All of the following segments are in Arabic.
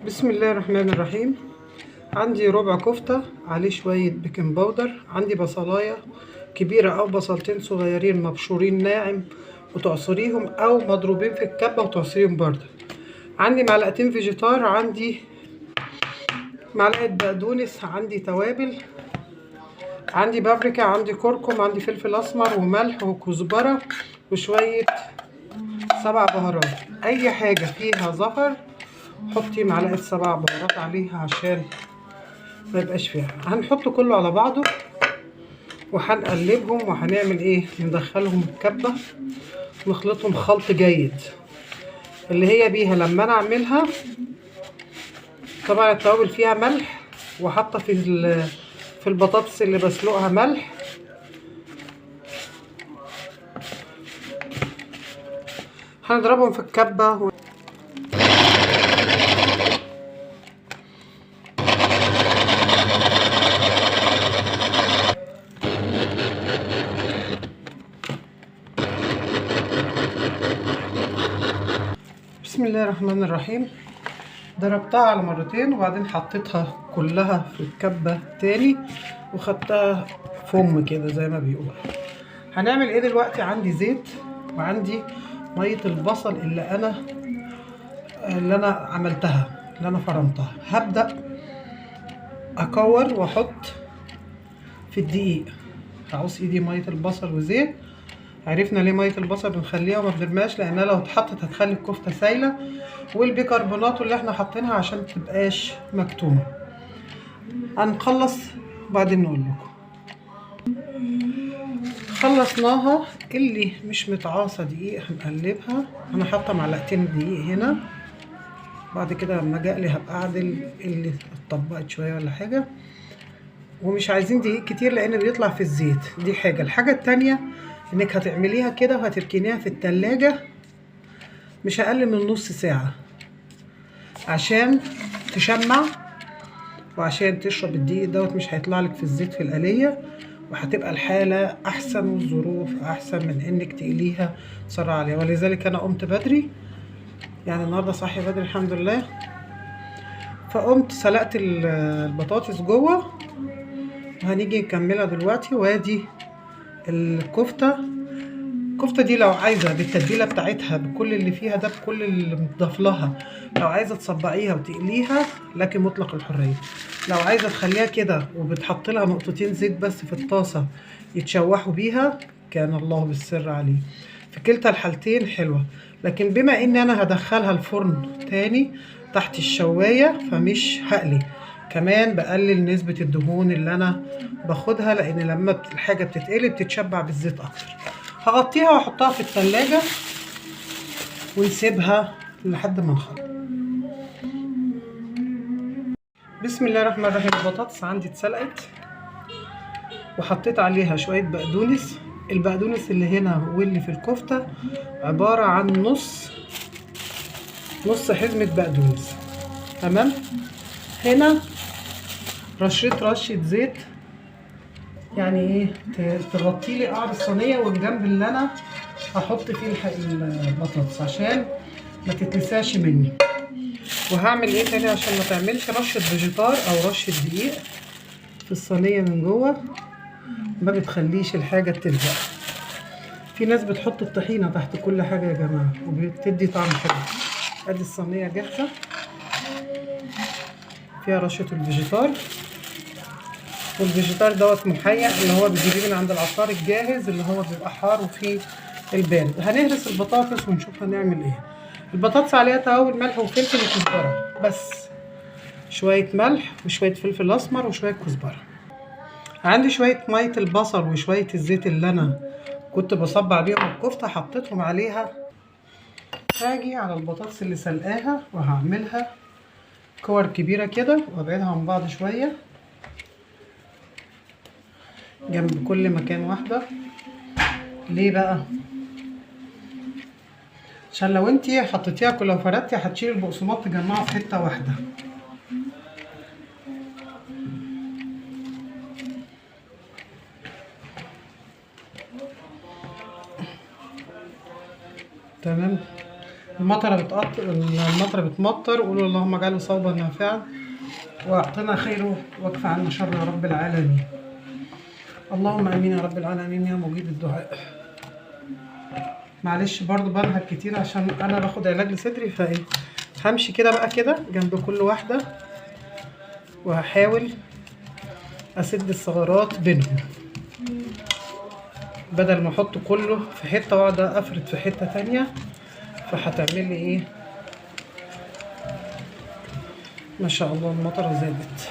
بسم الله الرحمن الرحيم. عندي ربع كفتة عليه شوية بيكنج باودر، عندي بصلاية كبيرة أو بصلتين صغيرين مبشورين ناعم وتعصريهم أو مضروبين في الكبة وتعصريهم برضه. عندي معلقتين فيجيتار، عندي معلقة بقدونس، عندي توابل، عندي بابريكا، عندي كركم، عندي فلفل أسمر وملح وكزبرة وشوية 7 بهارات. أي حاجة فيها زفر حطي معلقة 7 بهارات عليها عشان ما يبقاش فيها. هنحط كله على بعضه وهنقلبهم وهنعمل ايه، ندخلهم الكبه نخلطهم خلط جيد اللي هي بيها لما انا اعملها. طبعا التوابل فيها ملح، وحاطه في البطاطس اللي بسلقها ملح. هنضربهم في الكبه بسم الله الرحمن الرحيم. ضربتها على مرتين وبعدين حطيتها كلها في الكبه تاني وخدتها فم كده زي ما بيقول. هنعمل ايه دلوقتي؟ عندي زيت وعندي ميه البصل اللي انا عملتها، اللي انا فرمتها. هبدأ اكور واحط في الدقيق. هعوز ايدي ميه البصل وزيت. عرفنا ليه ميه البصل بنخليها وما بنرميهاش، لانها لو اتحطت هتخلي الكفته سايله، والبيكربونات اللي احنا حاطينها عشان متبقاش مكتومه. هنخلص وبعدين نقول لكم. خلصناها. اللي مش متعاصه دقيق هنقلبها. انا حاطه معلقتين دقيق هنا، بعد كده لما اجي اقلي هبقى اعدل اللي اتطبقت شويه ولا حاجه. ومش عايزين دقيق كتير لان بيطلع في الزيت. دي حاجه. الحاجه التانيه انك هتعمليها كده وهتركنيها في التلاجة مش اقل من نص ساعه عشان تشمع، وعشان تشرب الدقيق دوت مش هيطلع لك في الزيت في القليه، وهتبقى الحاله احسن والظروف احسن من انك تقليها بسرعه عليها. ولذلك انا قمت بدري، يعني النهارده صاحيه بدري الحمد لله. فقمت سلقت البطاطس جوه وهنيجي نكملها دلوقتي. وادي الكفته دي لو عايزه بالتتبيله بتاعتها بكل اللي فيها ده، بكل اللي مضاف لها، لو عايزه تصبعيها وتقليها لكن مطلق الحريه. لو عايزه تخليها كده وبتحط لها نقطتين زيت بس في الطاسه يتشوحوا بيها، كان الله بالسر عليه. في كلتا الحالتين حلوه. لكن بما ان انا هدخلها الفرن تاني تحت الشوايه فمش هقلي، كمان بقلل نسبه الدهون اللي انا باخدها، لان لما الحاجه بتتقلي بتتشبع بالزيت اكتر. هغطيها واحطها في التلاجة ونسيبها لحد ما نخلص. بسم الله الرحمن الرحيم. البطاطس عندي اتسلقت وحطيت عليها شوية بقدونس. البقدونس اللي هنا واللي في الكفتة عبارة عن نص حزمة بقدونس. تمام. هنا رشة زيت، يعني ايه، تغطي لي قعر الصينيه والجنب اللي انا هحط فيه البطاطس عشان ما تتلسعش مني. وهعمل ايه تاني عشان ما تعملش رشه فيجيتار او رشه دقيق في الصينيه من جوه، ما بتخليش الحاجه تلزق. في ناس بتحط الطحينه تحت كل حاجه يا جماعه وبتدي طعم حلو. ادي الصينيه جاهزه فيها رشه الفيجيتار، والفيجيتار دوت محيق اللي هو بتجيبيه من عند العطار الجاهز اللي هو بيبقى حار وفيه البارد. هنهرس البطاطس ونشوف هنعمل ايه. البطاطس عليها توابل ملح وفلفل وكزبره بس، شويه ملح وشويه فلفل اسمر وشويه كزبره. عندي شويه ميه البصل وشويه الزيت اللي انا كنت بصبع بيهم الكفته حطيتهم عليها. هاجي على البطاطس اللي سلقاها وهعملها كور كبيره كده وابعدها عن بعض شويه جنب كل مكان واحدة. ليه بقى؟ عشان لو انتي حطيتيها لو فردتي هتشيل البقسماط تجمعه في حتة واحدة. تمام. المطره بتمطر، قولوا اللهم اجعله صوبا نافعا واعطنا خيره واكف عنا شر يا رب العالمين. اللهم امين يا رب العالمين يا مجيب الدعاء. معلش برضو بنهج كتير عشان انا باخد علاج لصدري، فايه همشي كده بقى كده جنب كل واحده وهحاول اسد الثغرات بينهم، بدل ما احط كله في حته واقعد افرد في حته تانية، فهتعمل لي ايه؟ ما شاء الله المطره زادت.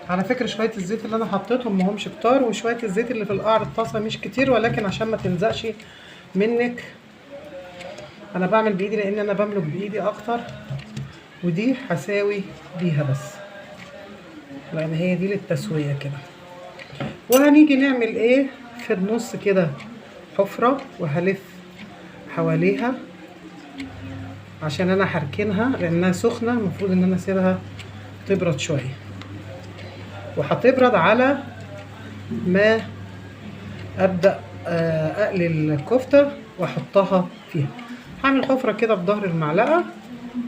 على فكره شويه الزيت اللي انا حطيتهم مهمش كتار، وشويه الزيت اللي في القعر الطاسه مش كتير، ولكن عشان ما تلزقش منك انا بعمل بايدي، لان انا بملك بايدي اكتر، ودي هساوي بيها بس لان هي دي للتسويه كده. وهنيجي نعمل ايه في النص كده؟ حفره، وهلف حواليها عشان انا هركنها لانها سخنه، المفروض ان انا اسيبها تبرد شويه، وهتبرد على ما ابدا اقلي الكفته واحطها فيها. هعمل حفره كده بظهر المعلقه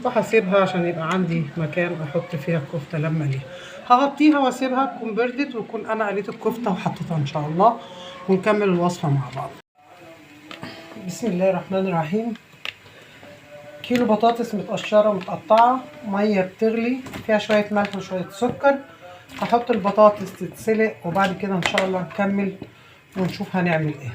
وهسيبها عشان يبقى عندي مكان احط فيها الكفته لما اقليها. هغطيها واسيبها تكون بردت ويكون انا قليت الكفته وحطيتها ان شاء الله، ونكمل الوصفه مع بعض. بسم الله الرحمن الرحيم. كيلو بطاطس متقشره ومتقطعه، ميه بتغلي فيها شويه ملح وشويه سكر. هحط البطاطس تتسلق وبعد كده ان شاء الله نكمل ونشوف هنعمل ايه.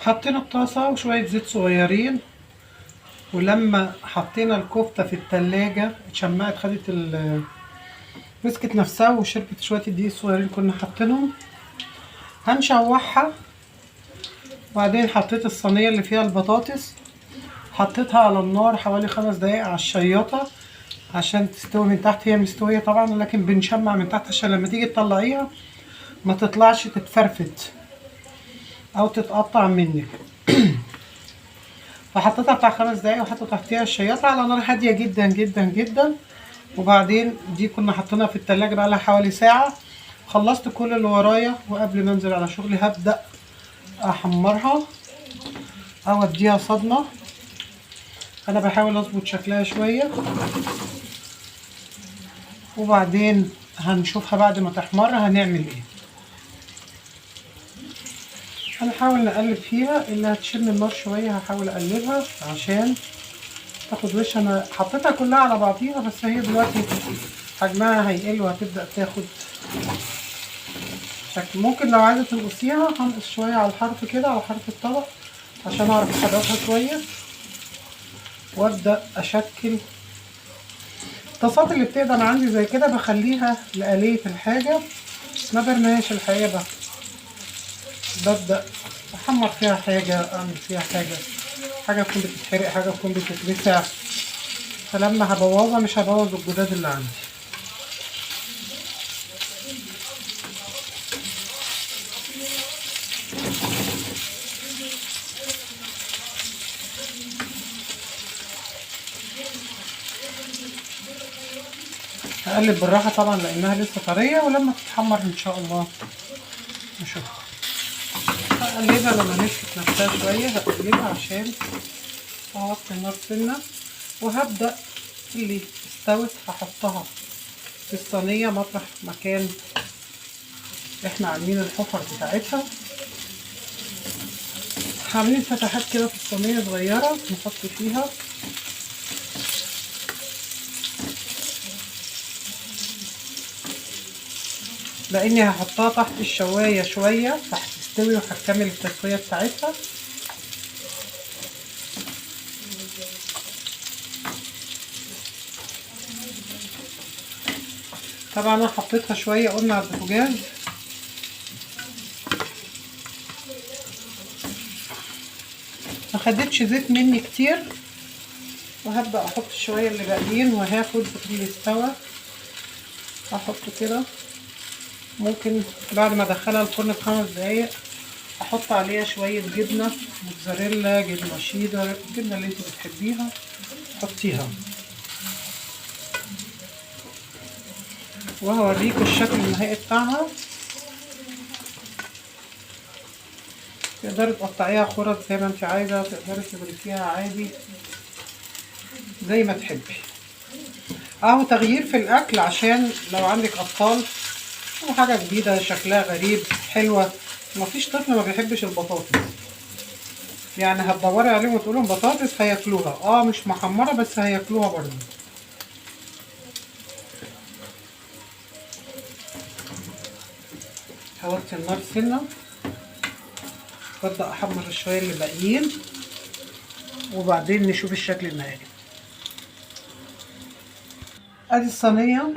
حطينا الطاسه وشويه زيت صغيرين، ولما حطينا الكفته في التلاجة اتشمعت، خدت مسكت نفسها وشربت شويه الدقيق الصغيرين كنا حاطينهم. هنشوحها، وبعدين حطيت الصينيه اللي فيها البطاطس، حطيتها على النار حوالي 5 دقايق على الشياطه عشان تستوي من تحت. هي مستويه طبعا، لكن بنشمع من تحت عشان لما تيجي تطلعيها ما تطلعش تتفرفت او تتقطع منك. فحطيتها بتاع 5 دقايق وحطيت تحتيها الشياطه على نار هاديه جدا جدا جدا. وبعدين دي كنا حاطينها في التلاجة بقى لها حوالي ساعه. خلصت كل اللي ورايا، وقبل ما انزل على شغلي هبدا احمرها او اديها صدمه. انا بحاول اظبط شكلها شويه، وبعدين هنشوفها بعد ما تحمر هنعمل ايه. هنحاول نقلب فيها، اللي هتشم النار شويه هحاول اقلبها عشان تاخد وش. انا حطيتها كلها على بعضيها، بس هي دلوقتي حجمها هيقل وهتبدا تاخد شكل. ممكن لو عايزه تنقصيها هنقص شويه على الحرف كده، على حرف الطبق، عشان اعرف احركها كويس وابدا اشكل. الطاسات اللي بتقدر عندي زي كده بخليها لآلية الحاجه، ما برميهاش الحقيقه، ببدا احمر فيها حاجه، اعمل فيها حاجه تكون بتتحرق، حاجه تكون بتتلسع، فلما هبوظها مش هبوظ الجداد اللي عندي. هقلب بالراحه طبعا لانها لسه طريه، ولما تتحمر ان شاء الله نشوفها. هقلبها لما نشفت نفسها شويه، هقلبها عشان اوطي النار سنه، وهبدا اللي استوت هحطها في الصينيه مطرح مكان احنا عاملين الحفر بتاعتها. عاملين فتحات كده في الصينيه صغيره نحط فيها. لاني هحطها تحت الشوايه شويه فهتستوي وهتكمل التسويه بتاعتها. طبعا انا حطيتها شويه قلنا على البوتاجاز، ما خدتش زيت مني كتير، وهبدا احط شويه اللي باقيين، وهاخد اللي استوى احطه كده. ممكن بعد ما ادخلها الفرن ب5 دقايق احط عليها شويه جبنه موتزاريلا، جبنه شيدر، الجبنه اللي انت بتحبيها حطيها. وهوريكم الشكل النهائي بتاعها. تقدري تقطعيها خرط زي ما انت عايزه، تقدري تبركيها عادي زي ما تحبي. اهو تغيير في الاكل عشان لو عندك اطفال وحاجه جديده شكلها غريب حلوه. مفيش طفل ما بيحبش البطاطس، يعني هتدوري عليهم وتقولهم بطاطس هياكلوها. مش محمره بس هياكلوها برضه. هوطي النار سنه وابدا احمر شويه اللي باقيين وبعدين نشوف الشكل النهائي. ادي الصينيه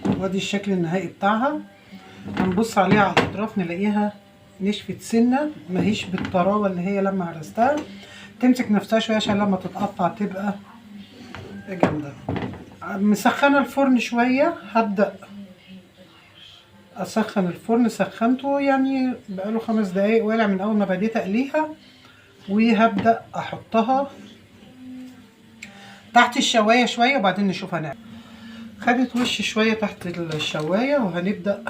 وادي الشكل النهائي بتاعها. هنبص عليها على الاطراف نلاقيها نشفت سنه، ماهيش بالطراوه اللي هي لما هرستها. تمسك نفسها شويه عشان لما تتقطع تبقى جامده. مسخنه الفرن شويه، هبدا اسخن الفرن. سخنته يعني بقاله 5 دقايق ولع من اول ما بديت اقليها. وهبدا احطها تحت الشوايه شويه وبعدين نشوف هنعمل. خدت وش شويه تحت الشوايه وهنبدا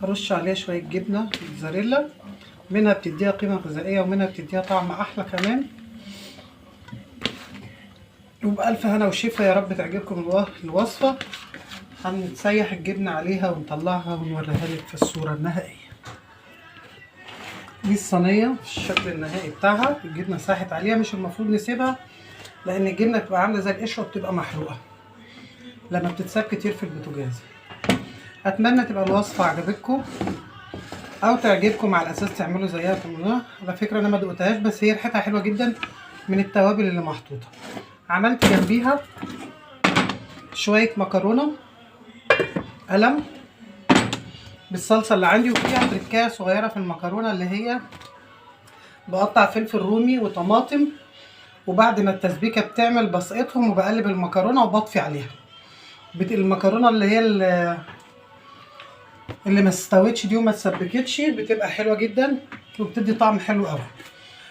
ارش عليها شويه جبنه موتزاريلا، منها بتديها قيمه غذائيه ومنها بتديها طعم احلى كمان. وبألف هنا وشفا، يا رب تعجبكم الوصفه. هنسيح الجبنه عليها ونطلعها ونوريها لك في الصوره النهائيه. دي الصينيه الشكل النهائي بتاعها. الجبنه ساحت عليها، مش المفروض نسيبها لان الجبنه بتبقى عامله زي القشره وبتبقى محروقه لما بتتساب كتير في البوتاجاز. اتمنى تبقى الوصفه عجبتكم او تعجبكم، على اساس تعملوا زيها تعملوها. على فكره انا ما دقتهاش بس هي ريحتها حلوه جدا من التوابل اللي محطوطه. عملت جنبيها شويه مكرونه قلم بالصلصه اللي عندي، وفيها تركايه صغيره في المكرونه اللي هي بقطع فلفل رومي وطماطم، وبعد ما التسبيكه بتعمل بسقطهم وبقلب المكرونه وبطفي عليها. المكرونه اللي هي اللي ما استوتش دي وما اتسبكتش بتبقى حلوه جدا وبتدي طعم حلو قوي.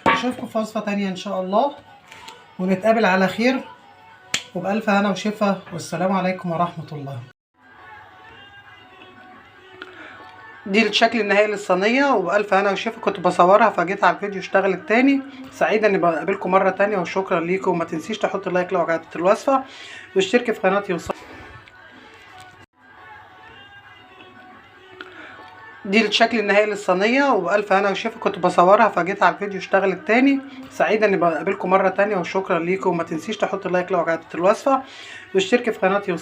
اشوفكم في وصفه تانية ان شاء الله ونتقابل على خير وبألف هنا وشفا، والسلام عليكم ورحمه الله. دي الشكل النهائي للصينيه وبألف هنا وشفا. كنت بصورها فجيت على الفيديو اشتغلت تاني. سعيده اني بقابلكم مره تانية وشكرا ليكم. وما تنسيش تحط لايك لو عجبت الوصفه واشتركي في قناتي. دي الشكل النهائي للصينيه وبألف هنا وشفا. كنت بصورها فجيت على الفيديو اشتغلت تاني. سعيده اني بقابلكم مره تانية وشكرا ليكم. وما تنسيش تحط لايك لو عجبت الوصفه واشتركي في قناتي.